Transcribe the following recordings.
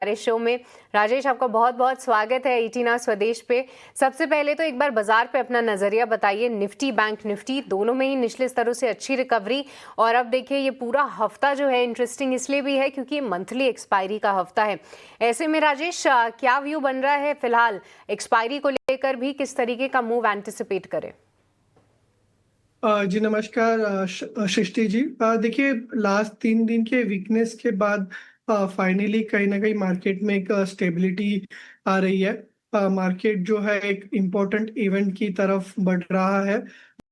हमारे शो में। राजेश, आपका बहुत बहुत स्वागत है 18 आवर स्वदेश पे। सबसे पहले तो एक बार बाजार पे अपना नजरिया बताइए। निफ्टी, बैंक निफ्टी दोनों में ही निचले स्तरों से अच्छी रिकवरी, और अब देखिए ये पूरा हफ्ता जो है इंटरेस्टिंग इसलिए भी है क्योंकि ये मंथली एक्सपायरी का हफ्ता है। ऐसे में राजेश, क्या व्यू बन रहा है फिलहाल एक्सपायरी को लेकर, भी किस तरीके का मूव एंटिसिपेट करें? जी नमस्कार सृष्टि जी। देखिए, लास्ट 3 दिन के वीकनेस के बाद फाइनली कहीं ना कहीं मार्केट में एक स्टेबिलिटी आ रही है। मार्केट जो है एक इम्पोर्टेंट इवेंट की तरफ बढ़ रहा है,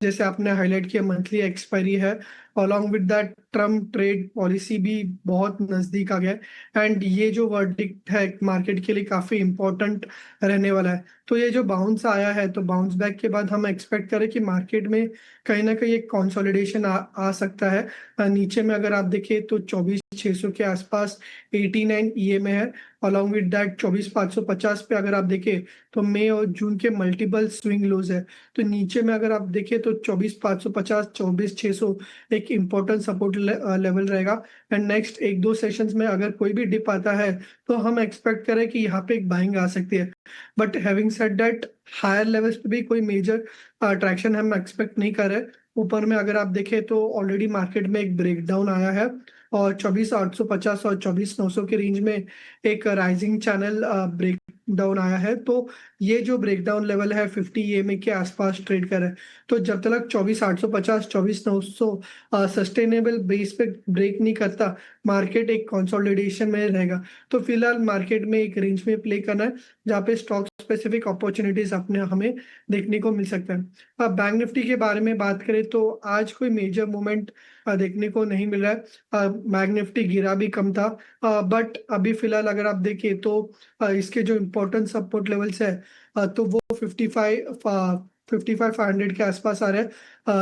जैसे आपने हाईलाइट किया मंथली एक्सपायरी है। Along with that Trump trade policy भी बहुत नजदीक आ गया, एंड ये जो वर्डिक्ट है मार्केट के लिए काफी इम्पोर्टेंट रहने वाला है। तो ये जो बाउंस आया है, तो बाउंस बैक के बाद हम एक्सपेक्ट करें कि मार्केट में कहीं ना कहीं एक कंसोलिडेशन आ सकता है। नीचे में अगर आप देखें तो 24,600 के आसपास 89 ईएमए है। अलॉन्ग विद दैट 24,550 पे अगर आप देखें तो मई और जून के मल्टीपल स्विंग लोज है। तो नीचे में अगर आप देखें तो 24,550, 24,600 एक इम्पोर्टेंट सपोर्ट लेवल रहेगा। एंड नेक्स्ट 1-2 सेशंस में अगर कोई भी डिप आता है तो हम एक्सपेक्ट करें कि यहाँ पे एक बाइंग आ सकती है। But having said that, higher levels पे भी कोई मेजर अट्रैक्शन हम एक्सपेक्ट नहीं कर रहे। ऊपर में अगर आप देखें तो ऑलरेडी मार्केट में एक ब्रेकडाउन आया है, और 24,850 और 24,900 के रेंज में एक राइजिंग चैनल ब्रेक डाउन आया है। तो ये जो ब्रेकडाउन लेवल है 50 ईएमए के आसपास ट्रेड कर रहा है। तो जब तक 24,850 24,900 सस्टेनेबल बेस पे ब्रेक नहीं करता, मार्केट एक कंसोलिडेशन में रहेगा। तो फिलहाल मार्केट में एक रेंज में प्ले करना है, जहाँ पे स्टॉक स्पेसिफिक अपॉर्चुनिटीज अपने हमें देखने को मिल सकता है। अब बैंक निफ्टी के बारे में बात करें तो आज कोई मेजर मूवमेंट देखने को नहीं मिल रहा है। बैंक निफ्टी गिरा भी कम था, बट अभी फिलहाल अगर आप देखें तो इसके जो इम्पोर्टेंट सपोर्ट लेवल्स है तो वो 5500 के आसपास आ रहे हैं,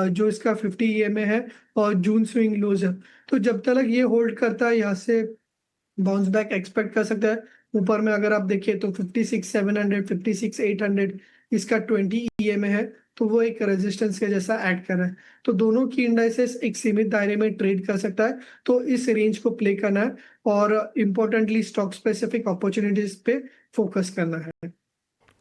जो इसका 50 ईएमए है और जून स्विंग लोज है। तो जब तक ये होल्ड करता है, यहाँ से बाउंस बैक एक्सपेक्ट कर सकता है। ऊपर में अगर आप देखिए तो 56,700, 56,800 इसका 20 ईएमए है, तो वो एक रेजिस्टेंस के जैसा ऐड कर रहा है। तो दोनों की इंडाइसेस एक सीमित दायरे में ट्रेड कर सकता है, तो इस रेंज को प्ले करना है और इम्पोर्टेंटली स्टॉक स्पेसिफिक अपॉर्चुनिटीज पे फोकस करना है।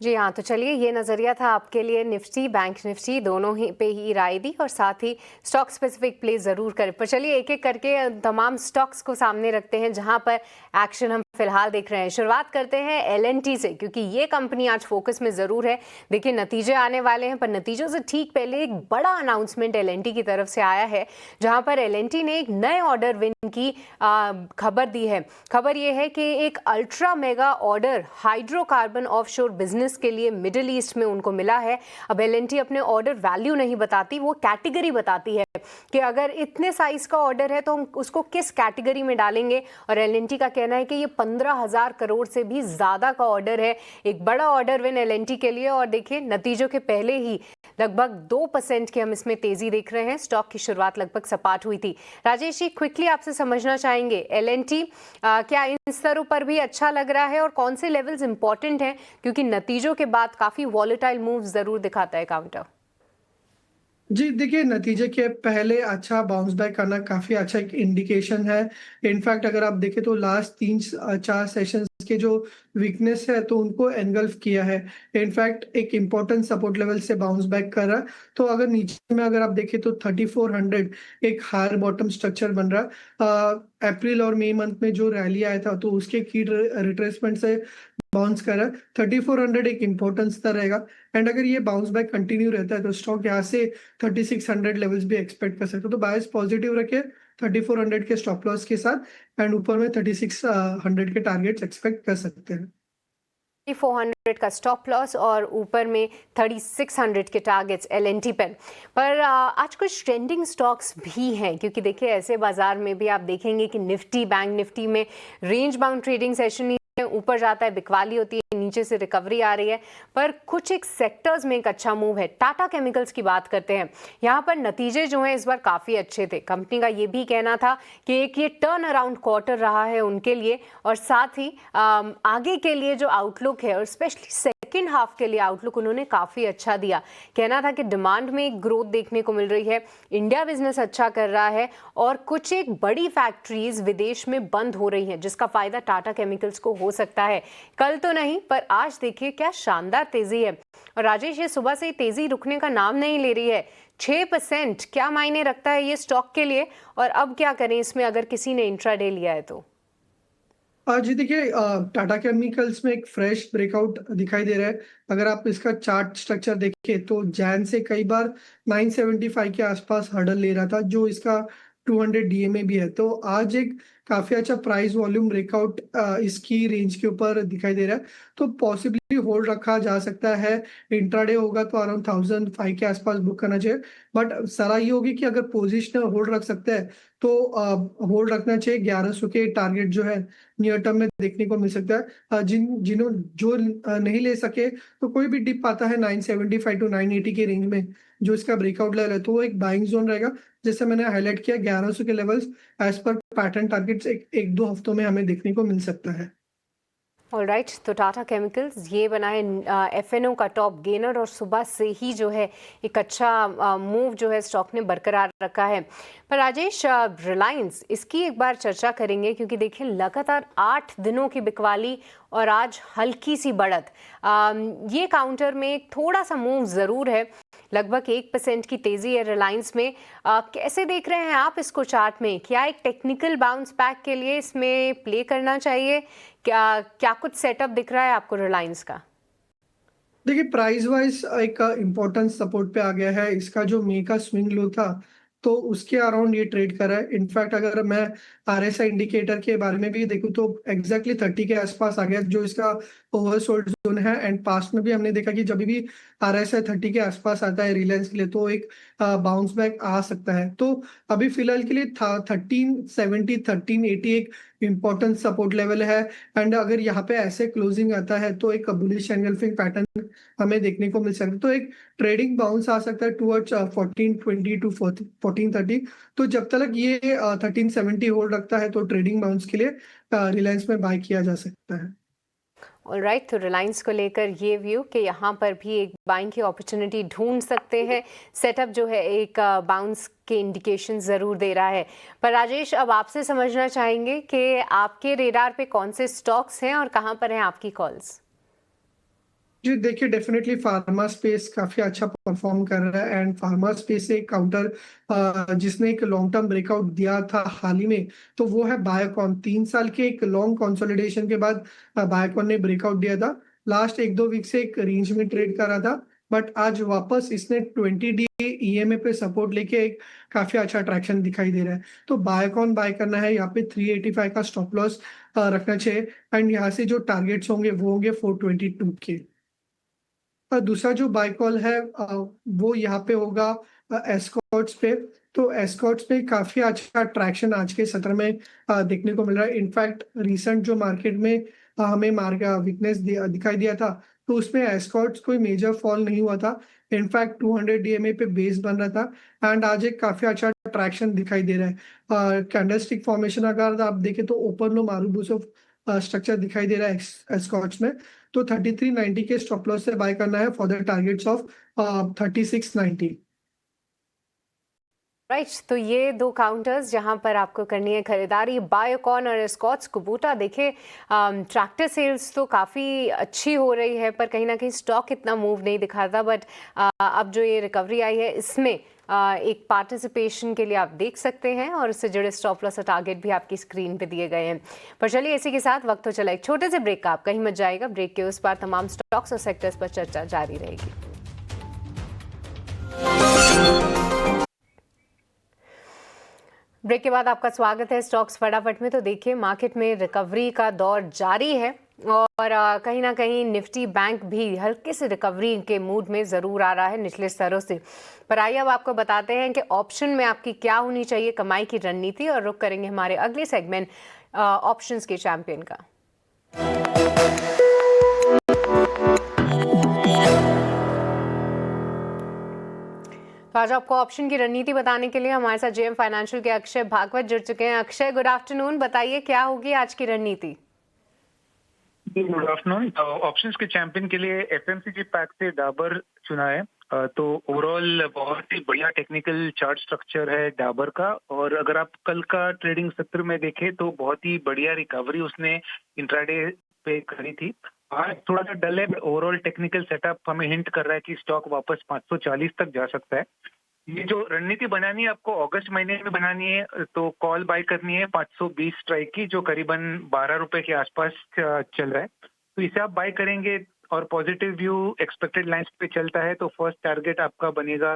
जी हाँ, तो चलिए ये नज़रिया था आपके लिए निफ्टी बैंक निफ्टी दोनों ही पे ही राय दी, और साथ ही स्टॉक स्पेसिफिक प्ले ज़रूर करें। पर चलिए एक एक करके तमाम स्टॉक्स को सामने रखते हैं जहां पर एक्शन हम फिलहाल देख रहे हैं। शुरुआत करते हैं एलएनटी से, क्योंकि ये कंपनी आज फोकस में ज़रूर है। देखिए नतीजे आने वाले हैं, पर नतीजों से ठीक पहले एक बड़ा अनाउंसमेंट एलएनटी की तरफ से आया है, जहाँ पर एलएनटी ने एक नए ऑर्डर विन की खबर दी है। खबर ये है कि एक ultra mega order hydrocarbon offshore business के लिए मिडिल ईस्ट में उनको मिला है। अब एलएनटी अपने ऑर्डर वैल्यू नहीं बताती, वो कैटेगरी बताती है कि अगर इतने साइज का ऑर्डर है तो हम उसको किस कैटेगरी में डालेंगे। और एलएनटी का कहना है कि ये 15,000 करोड़ से भी ज्यादा का ऑर्डर है, एक बड़ा ऑर्डर विन एलएनटी के लिए। और देखिए नतीजों के पहले ही लगभग 2% की हम इसमें तेजी देख रहे हैं। स्टॉक की शुरुआत लगभग सपाट हुई थी। राजेश जी, क्विकली आपसे समझना चाहेंगे एलएनटी क्या इन स्तरों पर भी अच्छा लग रहा है, और कौन से लेवल्स इंपॉर्टेंट हैं, क्योंकि नतीजों के बाद काफी वॉलेटाइल मूव जरूर दिखाता है काउंटर। जी देखिए, नतीजे के पहले अच्छा बाउंस बैक करना काफी अच्छा एक इंडिकेशन है। इनफैक्ट अगर आप देखें तो लास्ट 3-4 सेशंस के जो वीकनेस है तो उनको एनगल्फ किया है। इनफैक्ट एक इम्पोर्टेंट सपोर्ट लेवल से बाउंस बैक कर रहा है। तो अगर नीचे में अगर आप देखें तो 3400 एक हायर बॉटम स्ट्रक्चर बन रहा है। अप्रैल और मई मंथ में जो रैली आया था तो उसके की रिट्रेसमेंट से बाउंस कर रहा है। 3400 एक इम्पोर्टेंट स्तर रहेगा, एंड अगर ये बाउंस बैक कंटिन्यू रहता है तो स्टॉक यहाँ से 3600 लेवल्स भी एक्सपेक्ट कर सकते हो। तो बायस पॉजिटिव रखे 3400 के स्टॉप लॉस के साथ, एंड ऊपर में 3600 के टारगेट्स एक्सपेक्ट कर सकते हैं। 400 का स्टॉप लॉस और ऊपर में 3600 के टारगेट्स एलएनटी पर आज कुछ ट्रेंडिंग स्टॉक्स भी हैं, क्योंकि देखिए ऐसे बाजार में भी आप देखेंगे कि निफ्टी बैंक निफ्टी में रेंज बाउंड ट्रेडिंग सेशन ऊपर जाता है, बिकवाली होती है, नीचे से रिकवरी आ रही है। पर कुछ एक सेक्टर्स में एक अच्छा मूव है। टाटा केमिकल्स की बात करते हैं, यहाँ पर नतीजे जो हैं इस बार काफ़ी अच्छे थे। कंपनी का ये भी कहना था कि एक ये टर्न अराउंड क्वार्टर रहा है उनके लिए, और साथ ही आगे के लिए जो आउटलुक है और स्पेशली सेकेंड हाफ के लिए आउटलुक उन्होंने काफ़ी अच्छा दिया। कहना था कि डिमांड में एक ग्रोथ देखने को मिल रही है, इंडिया बिजनेस अच्छा कर रहा है और कुछ एक बड़ी फैक्ट्रीज विदेश में बंद हो रही हैं जिसका फायदा टाटा केमिकल्स को हो सकता है। कल तो नहीं पर आज देखिए क्या शानदार तेजी है। और राजेश, ये सुबह से तेजी रुकने का नाम नहीं ले रही है। 6% क्या मायने रखता है ये स्टॉक के लिए, और अब क्या करें इसमें अगर किसी ने इंट्राडे लिया है तो? जी देखिए, टाटा केमिकल्स में एक फ्रेश ब्रेकआउट दिखाई दे रहा है। अगर आप इसका चार्ट स्ट्रक्चर देखें तो जैन से कई बार 975 के आसपास हर्डल ले रहा था, जो इसका 200 डीएमए भी है। तो आज एक काफी अच्छा प्राइस वॉल्यूम ब्रेकआउट इसकी रेंज के ऊपर दिखाई दे रहा है, तो पॉसिबली होल्ड रखा जा सकता है। इंट्राडे होगा तो अराउंड 1005 के आसपास बुक करना चाहिए, बट सलाह ये होगी कि अगर पोजिशन होल्ड रख सकते हैं तो होल्ड रखना चाहिए। 1100 के टारगेट जो है नियर टर्म में देखने को मिल सकता है। जिन्हों जो नहीं ले सके तो कोई भी डिप आता है 975 टू 980 के रेंज में, जो इसका ब्रेकआउट लेवल है, तो वो एक बाइंग जोन रहेगा। जैसे मैंने हाईलाइट किया, 1100 के levels as per pattern targets एक दो हफ्तों में हमें देखने को मिल सकता है। ऑलराइट, तो टाटा केमिकल्स ये बना है एफएनओ का टॉप गेनर और सुबह से ही जो है एक अच्छा मूव जो है स्टॉक ने बरकरार रखा है। पर राजेश, रिलायंस इसकी एक बार चर्चा करेंगे क्योंकि देखिए लगातार 8 दिनों की बिकवाली और आज हल्की सी बढ़त। ये काउंटर में एक थोड़ा सा मूव ज़रूर है, लगभग 1% की तेजी है रिलायंस में। कैसे देख रहे हैं आप इसको चार्ट में? क्या एक टेक्निकल बाउंस बैक के लिए इसमें प्ले करना चाहिए? क्या कुछ सेटअप दिख रहा है आपको रिलायंस का? देखिए, प्राइस वाइज एक इम्पोर्टेंट सपोर्ट पे आ गया है। इसका जो मे का स्विंग लो था तो उसके अराउंड ये ट्रेड कर रहा है। इनफैक्ट अगर मैं आरएसआई इंडिकेटर के बारे में भी देखूं तो एग्जैक्टली 30 के आसपास आ गया, जो इसका ओवरसोल्ड जोन है। एंड पास्ट में भी हमने देखा कि जब भी आरएसआई 30 के आसपास आता है रिलायंस के लिए तो एक बाउंस बैक आ सकता है। तो अभी फिलहाल के लिए 1370 1380 एक इम्पोर्टेंट सपोर्ट लेवल है। एंड अगर यहाँ पे ऐसे क्लोजिंग आता है तो एक बुलिश एंगल्फिंग पैटर्न हमें देखने को मिल सकता है। तो एक ट्रेडिंग बाउंस आ सकता है टुवर्ड्स 1420 टू 1430। तो जब तक ये 1370 होल्ड रखता है तो ट्रेडिंग बाउंस के लिए रिलायंस में बाय किया जा सकता है। ऑलराइट, तो रिलायंस को लेकर ये व्यू कि यहाँ पर भी एक बाइंग की अपॉर्चुनिटी ढूंढ सकते हैं। सेटअप जो है एक बाउंस के इंडिकेशन ज़रूर दे रहा है। पर राजेश, अब आपसे समझना चाहेंगे कि आपके रेडार पे कौन से स्टॉक्स हैं और कहाँ पर हैं आपकी कॉल्स? जी देखिए, डेफिनेटली फार्मा स्पेस काफी अच्छा परफॉर्म कर रहा है। एंड फार्मा स्पेस से काउंटर जिसने एक लॉन्ग टर्म ब्रेकआउट दिया था हाल ही में, तो वो है बायोकॉन। 3 साल के एक लॉन्ग कंसोलिडेशन के बाद बायोकॉन ने ब्रेकआउट दिया था। लास्ट एक दो वीक से एक रेंज में ट्रेड कर रहा था, बट आज वापस इसने 20 डे ईएमए पे सपोर्ट लेके एक काफी अच्छा ट्रैक्शन दिखाई दे रहा है। तो बायोकॉन बाय करना है। यहाँ पे 385 का स्टॉप लॉस रखना चाहिए। एंड यहाँ से जो टारगेट्स होंगे वो होंगे 422 के। और दूसरा जो बाय कॉल है वो यहाँ पे होगा एस्कॉर्ट्स पे। तो एस्कॉर्ट्स पे काफी अच्छा ट्रैक्शन आज के सत्र में देखने को मिल रहा है। इनफैक्ट रिसेंट जो मार्केट में हमें वीकनेस दिखाई दिया था, तो उसमें एस्कॉर्ट्स कोई मेजर फॉल नहीं हुआ था। इनफैक्ट 200 डीएमए पे बेस बन रहा था। एंड आज एक काफी अच्छा ट्रैक्शन दिखाई दे रहा है। कैंडलस्टिक फॉर्मेशन अगर आप देखें तो ओपन लो मारूबूसो स्ट्रक्चर दिखाई दे रहा है एस्कॉर्ट्स में। तो 3390 के स्टॉप लॉस से बाय करना है for the targets of 3690। Right, तो ये दो काउंटर्स जहां पर आपको करनी है खरीदारी, बायोकॉन और एस्कॉट्स कुबूटा। देखिए ट्रैक्टर सेल्स तो काफ़ी अच्छी हो रही है पर कहीं ना कहीं स्टॉक इतना मूव नहीं दिखाता। बट अब जो ये रिकवरी आई है इसमें एक पार्टिसिपेशन के लिए आप देख सकते हैं और उससे जुड़े स्टॉप लॉस और टारगेट भी आपकी स्क्रीन पे दिए गए हैं। पर चलिए इसी के साथ वक्त तो चला एक छोटे से ब्रेक का, आप कहीं मत जाएगा। ब्रेक के उस पार तमाम स्टॉक्स और सेक्टर्स पर चर्चा जारी रहेगी। ब्रेक के बाद आपका स्वागत है स्टॉक्स फटाफट में। तो देखिए मार्केट में रिकवरी का दौर जारी है और कहीं ना कहीं निफ्टी बैंक भी हल्के से रिकवरी के मूड में ज़रूर आ रहा है निचले स्तरों से। पर आइए अब आपको बताते हैं कि ऑप्शन में आपकी क्या होनी चाहिए कमाई की रणनीति, और रुक करेंगे हमारे अगले सेगमेंट ऑप्शंस के चैंपियन का। तो आज आपको ऑप्शन की रणनीति बताने के लिए हमारे साथ जेएम फाइनेंशियल के अक्षय भागवत जुड़ चुके हैं। अक्षय, गुड आफ्टरनून, बताइए क्या होगी आज की रणनीति? Good afternoon. ऑप्शंस के चैंपियन के लिए एफएमसीजी पैक से डाबर चुना है। तो ओवरऑल बहुत ही बढ़िया टेक्निकल चार्ट स्ट्रक्चर है डाबर का, और अगर आप कल का ट्रेडिंग सत्र में देखें तो बहुत ही बढ़िया रिकवरी उसने इंट्राडे पे करी थी। आज थोड़ा सा डल है, ओवरऑल टेक्निकल सेटअप हमें हिंट कर रहा है कि स्टॉक वापस 540 तक जा सकता है। ये जो रणनीति बनानी है आपको अगस्त महीने में बनानी है, तो कॉल बाय करनी है 520 स्ट्राइक की, जो करीबन 12 रुपए के आसपास चल रहा है। तो इसे आप बाय करेंगे और पॉजिटिव व्यू एक्सपेक्टेड लाइंस पे चलता है तो फर्स्ट टारगेट आपका बनेगा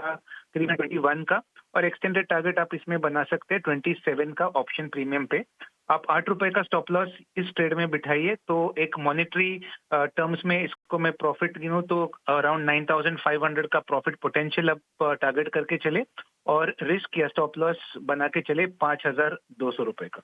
करीबन 21 का, और एक्सटेंडेड टारगेट आप इसमें बना सकते हैं 27 का ऑप्शन प्रीमियम पे। आप 8 रुपए का स्टॉप लॉस इस ट्रेड में बिठाइए, तो एक मॉनेटरी टर्म्स में इसको मैं प्रॉफिट गिनूं तो अराउंड 9,500 का प्रॉफिट पोटेंशियल अब टारगेट करके चले, और रिस्क या स्टॉप लॉस बना के चले 5,200 रुपए का।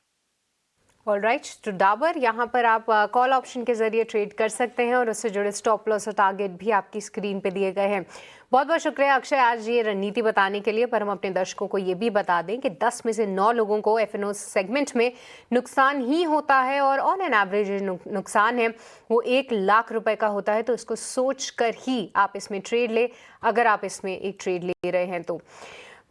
ऑलराइट, तो डाबर यहाँ पर आप कॉल ऑप्शन के जरिए ट्रेड कर सकते हैं और उससे जुड़े स्टॉप लॉस और टारगेट भी आपकी स्क्रीन पे दिए गए हैं। बहुत बहुत शुक्रिया अक्षय आज ये रणनीति बताने के लिए। पर हम अपने दर्शकों को ये भी बता दें कि 10 में से 9 लोगों को एफएनओ सेगमेंट में नुकसान ही होता है, और ऑन एन एवरेज नुकसान है वो 1 लाख रुपए का होता है। तो इसको सोच कर ही आप इसमें ट्रेड ले, अगर आप इसमें एक ट्रेड ले रहे हैं तो।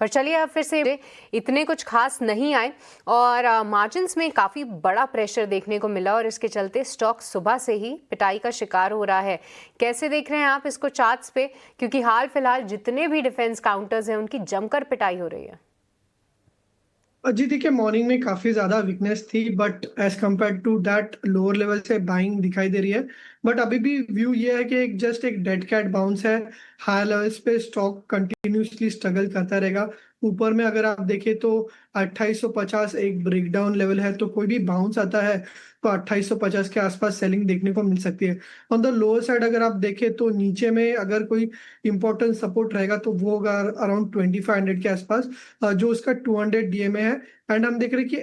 पर चलिए अब फिर से इतने कुछ खास नहीं आए, और मार्जिन्स में काफ़ी बड़ा प्रेशर देखने को मिला, और इसके चलते स्टॉक सुबह से ही पिटाई का शिकार हो रहा है। कैसे देख रहे हैं आप इसको चार्ट्स पे, क्योंकि हाल फिलहाल जितने भी डिफेंस काउंटर्स हैं उनकी जमकर पिटाई हो रही है। जी देखिए, मॉर्निंग में काफी ज्यादा वीकनेस थी, but as compare to that lower level से बाइंग दिखाई दे रही है। बट अभी भी व्यू ये है कि एक डेड कैट बाउंस है। हायर लेवल्स पे स्टॉक कंटिन्यूसली स्ट्रगल करता रहेगा। ऊपर में अगर आप देखें तो 2850 एक ब्रेकडाउन लेवल है, तो कोई भी बाउंस आता है तो 2850 के आसपास सेलिंग देखने को मिल सकती है। ऑन द लोअर साइड अगर आप देखें तो नीचे में अगर कोई इंपॉर्टेंट सपोर्ट रहेगा तो वो होगा अराउंड 2500 के आसपास, जो उसका 200 डीएमए है। एंड हम देख रहे हैं कि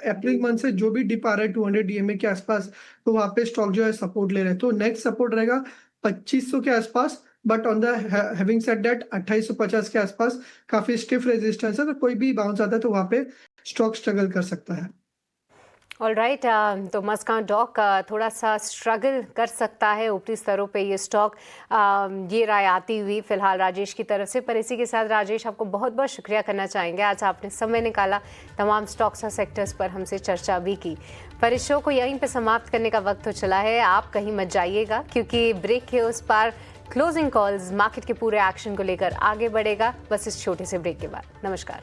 अप्रैल मंथ से जो भी डिप आ रहा है 200 डीएमए के आसपास, तो वहां पे स्टॉक जो है सपोर्ट ले रहे हैं। तो नेक्स्ट सपोर्ट रहेगा 2500 के आसपास, but on the having said that 2850 के आसपास काफी स्टिफ रेजिस्टेंस है, तो कोई भी बाउंस आता है तो वहां पे स्टॉक स्ट्रगल कर सकता है। ऑलराइट, तो मस्कान डॉक थोड़ा सा स्ट्रगल कर सकता है ऊपरी स्तरों पे ये स्टॉक। ये राय आती हुई फिलहाल राजेश की तरफ से। पर इसी के साथ राजेश, आपको बहुत बहुत शुक्रिया करना चाहेंगे, आज आपने समय निकाला, तमाम स्टॉक्स और सेक्टर्स पर हमसे चर्चा भी की। पर इस शो को यहीं पे समाप्त करने का वक्त हो चला है। आप कहीं मत जाइएगा, क्योंकि ब्रेक के उस पार क्लोजिंग कॉल्स मार्केट के पूरे एक्शन को लेकर आगे बढ़ेगा, बस इस छोटे से ब्रेक के बाद। नमस्कार।